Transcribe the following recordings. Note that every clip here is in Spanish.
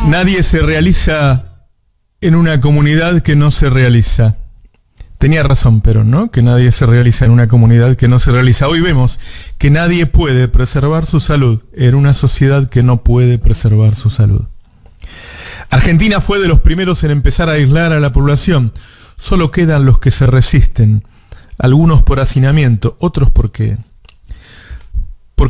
Nadie se realiza en una comunidad que no se realiza. Tenía razón Perón, ¿no? Que nadie se realiza en una comunidad que no se realiza. Hoy vemos que nadie puede preservar su salud en una sociedad que no puede preservar su salud. Argentina fue de los primeros en empezar a aislar a la población. Solo quedan los que se resisten. Algunos por hacinamiento, otros porque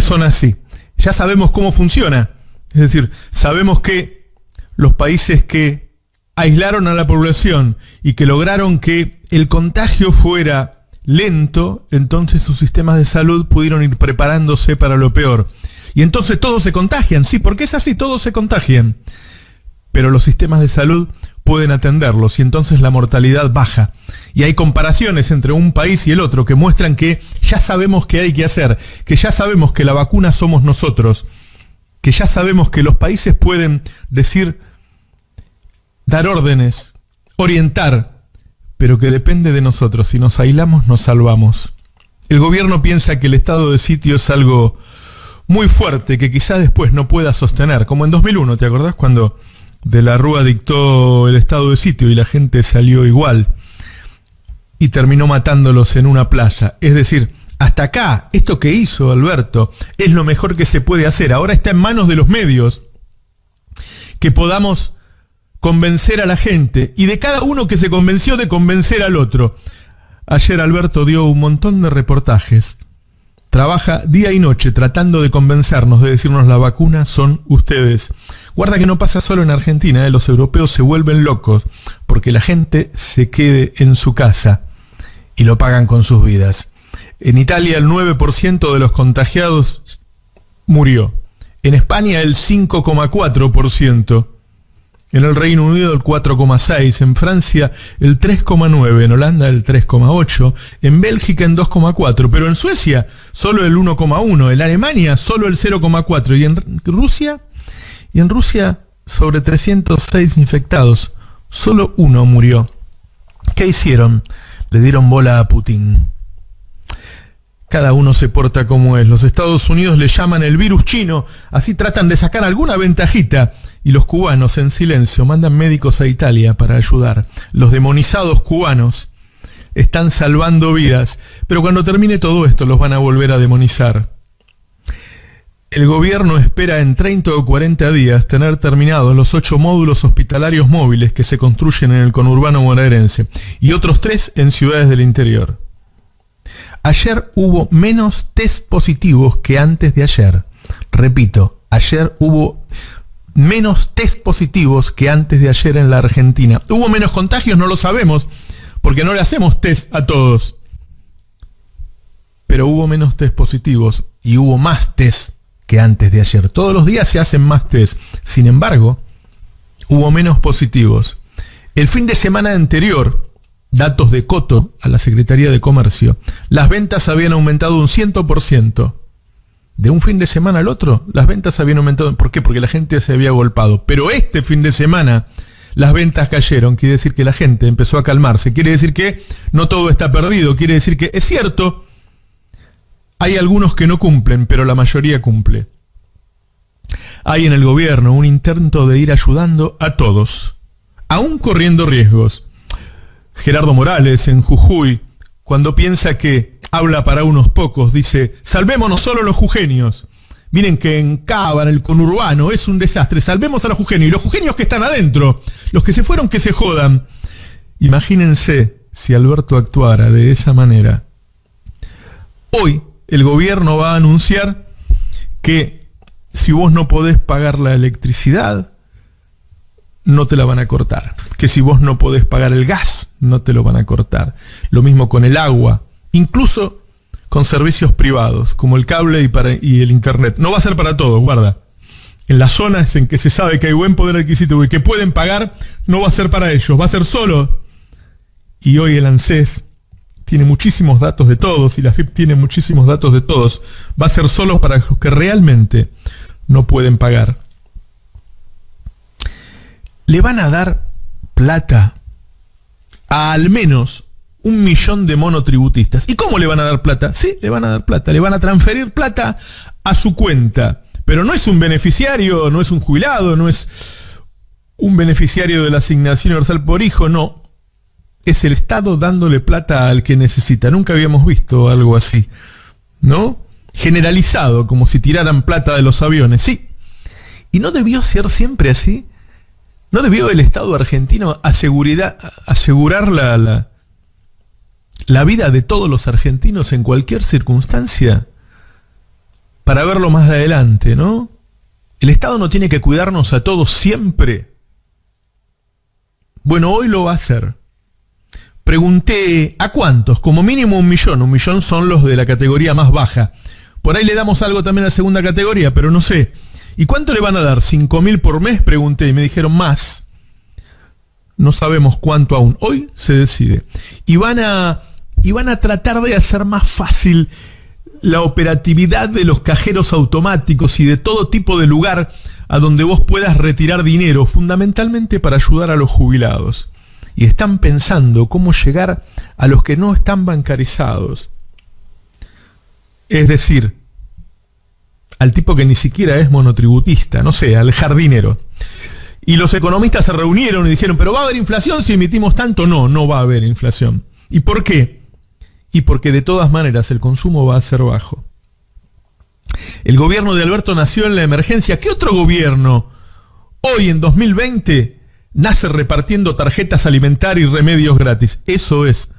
son así. Ya sabemos cómo funciona. Es decir, sabemos que los países que aislaron a la población y que lograron que el contagio fuera lento, entonces sus sistemas de salud pudieron ir preparándose para lo peor. Y entonces todos se contagian, sí, porque es así, todos se contagian. Pero los sistemas de salud pueden atenderlos y entonces la mortalidad baja. Y hay comparaciones entre un país y el otro que muestran que ya sabemos qué hay que hacer, que ya sabemos que la vacuna somos nosotros, que ya sabemos que los países pueden decir, dar órdenes, orientar, pero que depende de nosotros. Si nos aislamos, nos salvamos. El gobierno piensa que el estado de sitio es algo muy fuerte, que quizá después no pueda sostener, como en 2001, ¿te acordás? Cuando De la Rúa dictó el estado de sitio y la gente salió igual y terminó matándolos en una playa. Es decir, hasta acá, esto que hizo Alberto es lo mejor que se puede hacer. Ahora está en manos de los medios que podamos convencer a la gente y de cada uno que se convenció de convencer al otro. Ayer Alberto dio un montón de reportajes. Trabaja día y noche tratando de convencernos, de decirnos la vacuna son ustedes. Guarda que no pasa solo en Argentina, los europeos se vuelven locos porque la gente se quede en su casa y lo pagan con sus vidas. En Italia el 9% de los contagiados murió. En España el 5,4%. En el Reino Unido el 4,6%, en Francia el 3,9%, en Holanda el 3,8%, en Bélgica en 2,4%, pero en Suecia solo el 1,1%, en Alemania solo el 0,4%, y en Rusia sobre 306 infectados, solo uno murió. ¿Qué hicieron? Le dieron bola a Putin. Cada uno se porta como es. Los Estados Unidos le llaman el virus chino, así tratan de sacar alguna ventajita. Y los cubanos en silencio mandan médicos a Italia para ayudar. Los demonizados cubanos están salvando vidas, pero cuando termine todo esto los van a volver a demonizar. El gobierno espera en 30 o 40 días tener terminados los 8 módulos hospitalarios móviles que se construyen en el conurbano bonaerense y otros 3 en ciudades del interior. Ayer hubo menos test positivos que antes de ayer. Repito, ayer hubo menos test positivos que antes de ayer en la Argentina. ¿Hubo menos contagios? No lo sabemos, porque no le hacemos test a todos. Pero hubo menos test positivos y hubo más test que antes de ayer. Todos los días se hacen más test. Sin embargo, hubo menos positivos. El fin de semana anterior, datos de Coto a la Secretaría de Comercio, las ventas habían aumentado un 100%. De un fin de semana al otro, las ventas habían aumentado. ¿Por qué? Porque la gente se había agolpado. Pero este fin de semana, las ventas cayeron. Quiere decir que la gente empezó a calmarse. Quiere decir que no todo está perdido. Quiere decir que, es cierto, hay algunos que no cumplen, pero la mayoría cumple. Hay en el gobierno un intento de ir ayudando a todos, aún corriendo riesgos. Gerardo Morales, en Jujuy, cuando piensa que habla para unos pocos, dice, salvémonos solo los jujeños. Miren que en Cava, en el conurbano, es un desastre. Salvemos a los jujeños. Y los jujeños que están adentro, los que se fueron, que se jodan. Imagínense si Alberto actuara de esa manera. Hoy el gobierno va a anunciar que si vos no podés pagar la electricidad, no te la van a cortar. Que si vos no podés pagar el gas, no te lo van a cortar. Lo mismo con el agua. Incluso con servicios privados, como el cable y el internet. No va a ser para todos, guarda. En las zonas en que se sabe que hay buen poder adquisitivo y que pueden pagar, no va a ser para ellos, va a ser solo. Y hoy el ANSES tiene muchísimos datos de todos, y la AFIP tiene muchísimos datos de todos. Va a ser solo para los que realmente no pueden pagar. Le van a dar plata a al menos 1 millón de monotributistas. ¿Y cómo le van a dar plata? Sí, le van a dar plata. Le van a transferir plata a su cuenta. Pero no es un beneficiario, no es un jubilado, no es un beneficiario de la asignación universal por hijo, no. Es el Estado dándole plata al que necesita. Nunca habíamos visto algo así, ¿no? Generalizado, como si tiraran plata de los aviones, sí. ¿Y no debió ser siempre así? ¿No debió el Estado argentino asegurar la vida de todos los argentinos en cualquier circunstancia? Para verlo más adelante, ¿no? ¿El Estado no tiene que cuidarnos a todos siempre? Bueno, hoy lo va a hacer. Pregunté, ¿a cuántos? Como mínimo 1 millón. 1 millón son los de la categoría más baja. Por ahí le damos algo también a la segunda categoría, pero no sé. ¿Y cuánto le van a dar? ¿5.000 por mes? Pregunté y me dijeron más. No sabemos cuánto aún. Hoy se decide. Y van a tratar de hacer más fácil la operatividad de los cajeros automáticos y de todo tipo de lugar a donde vos puedas retirar dinero, fundamentalmente para ayudar a los jubilados. Y están pensando cómo llegar a los que no están bancarizados. Es decir, al tipo que ni siquiera es monotributista, no sé, al jardinero. Y los economistas se reunieron y dijeron, ¿pero va a haber inflación si emitimos tanto? No, no va a haber inflación. ¿Y por qué? Y porque de todas maneras el consumo va a ser bajo. El gobierno de Alberto nació en la emergencia. ¿Qué otro gobierno hoy en 2020 nace repartiendo tarjetas alimentarias y remedios gratis? Eso es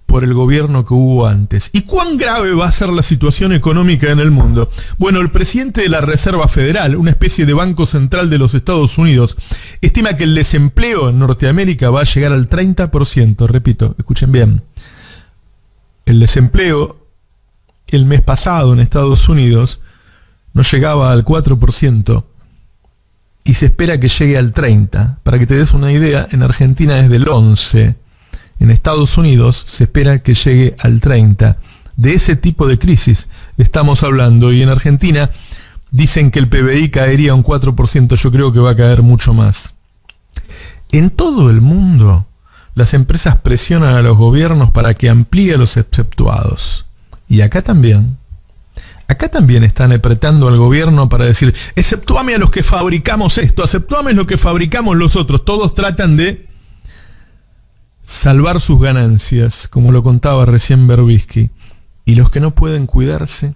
por el gobierno que hubo antes. ¿Y cuán grave va a ser la situación económica en el mundo? Bueno, el presidente de la Reserva Federal, una especie de banco central de los Estados Unidos, estima que el desempleo en Norteamérica va a llegar al 30%. Repito, escuchen bien. El desempleo el mes pasado en Estados Unidos no llegaba al 4% y se espera que llegue al 30%. Para que te des una idea, en Argentina es del 11%. En Estados Unidos se espera que llegue al 30%. De ese tipo de crisis estamos hablando. Y en Argentina dicen que el PBI caería un 4%. Yo creo que va a caer mucho más. En todo el mundo, las empresas presionan a los gobiernos para que amplíe los exceptuados. Y acá también. Acá también están apretando al gobierno para decir, exceptuame a los que fabricamos esto, exceptuame lo que fabricamos los otros. Todos tratan de salvar sus ganancias, como lo contaba recién Berbisky. Y los que no pueden cuidarse,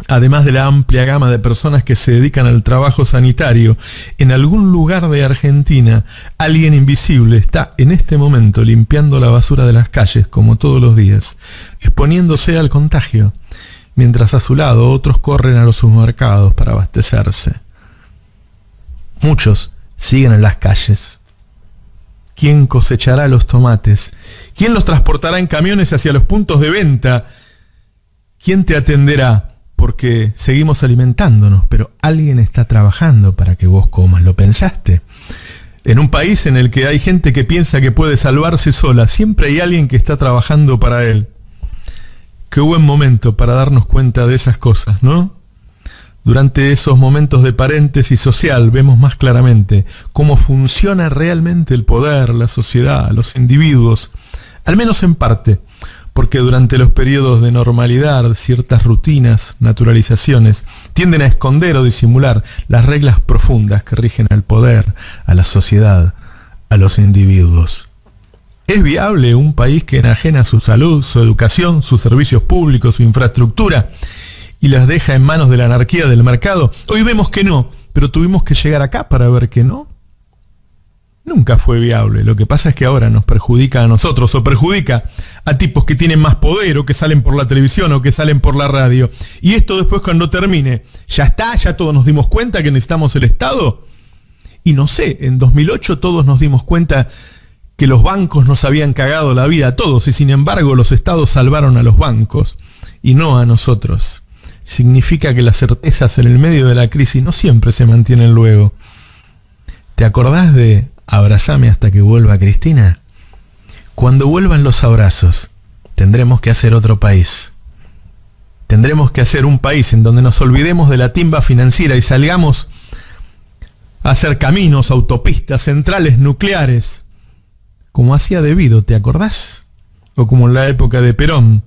además de la amplia gama de personas que se dedican al trabajo sanitario, en algún lugar de Argentina, alguien invisible está en este momento limpiando la basura de las calles, como todos los días, exponiéndose al contagio, mientras a su lado otros corren a los supermercados para abastecerse. Muchos siguen en las calles. ¿Quién cosechará los tomates? ¿Quién los transportará en camiones hacia los puntos de venta? ¿Quién te atenderá? Porque seguimos alimentándonos, pero alguien está trabajando para que vos comas. ¿Lo pensaste? En un país en el que hay gente que piensa que puede salvarse sola, siempre hay alguien que está trabajando para él. Qué buen momento para darnos cuenta de esas cosas, ¿no? Durante esos momentos de paréntesis social vemos más claramente cómo funciona realmente el poder, la sociedad, los individuos, al menos en parte, porque durante los periodos de normalidad ciertas rutinas, naturalizaciones, tienden a esconder o disimular las reglas profundas que rigen al poder, a la sociedad, a los individuos. ¿Es viable un país que enajena su salud, su educación, sus servicios públicos, su infraestructura y las deja en manos de la anarquía del mercado? Hoy vemos que no, pero tuvimos que llegar acá para ver que no. Nunca fue viable. Lo que pasa es que ahora nos perjudica a nosotros o perjudica a tipos que tienen más poder o que salen por la televisión o que salen por la radio. Y esto después cuando termine, ¿ya está? ¿Ya todos nos dimos cuenta que necesitamos el Estado? Y no sé, en 2008 todos nos dimos cuenta que los bancos nos habían cagado la vida a todos y sin embargo los estados salvaron a los bancos y no a nosotros. Significa que las certezas en el medio de la crisis no siempre se mantienen luego. ¿Te acordás de Abrazame hasta que vuelva Cristina? Cuando vuelvan los abrazos, tendremos que hacer otro país. Tendremos que hacer un país en donde nos olvidemos de la timba financiera y salgamos a hacer caminos, autopistas, centrales nucleares, como hacía debido, ¿te acordás? O como en la época de Perón,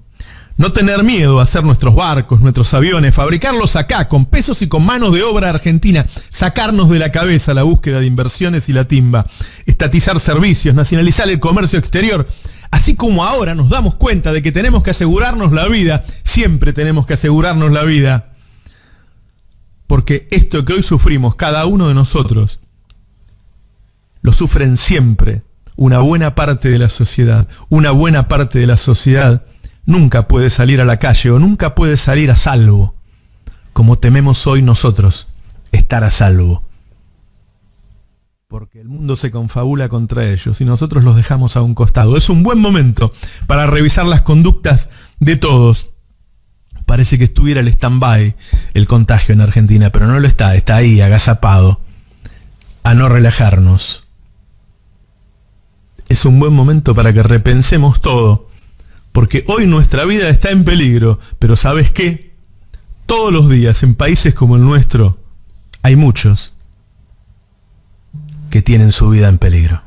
No tener miedo a hacer nuestros barcos, nuestros aviones, fabricarlos acá, con pesos y con manos de obra argentina, sacarnos de la cabeza la búsqueda de inversiones y la timba, estatizar servicios, nacionalizar el comercio exterior. Así como ahora nos damos cuenta de que tenemos que asegurarnos la vida, siempre tenemos que asegurarnos la vida. Porque esto que hoy sufrimos, cada uno de nosotros, lo sufren siempre una buena parte de la sociedad. Una buena parte de la sociedad nunca puede salir a la calle o nunca puede salir a salvo, como tememos hoy nosotros, estar a salvo. Porque el mundo se confabula contra ellos y nosotros los dejamos a un costado. Es un buen momento para revisar las conductas de todos. Parece que estuviera el stand-by, el contagio en Argentina, pero no lo está, está ahí, agazapado, a no relajarnos. Es un buen momento para que repensemos todo, porque hoy nuestra vida está en peligro, pero ¿sabes qué? Todos los días en países como el nuestro hay muchos que tienen su vida en peligro.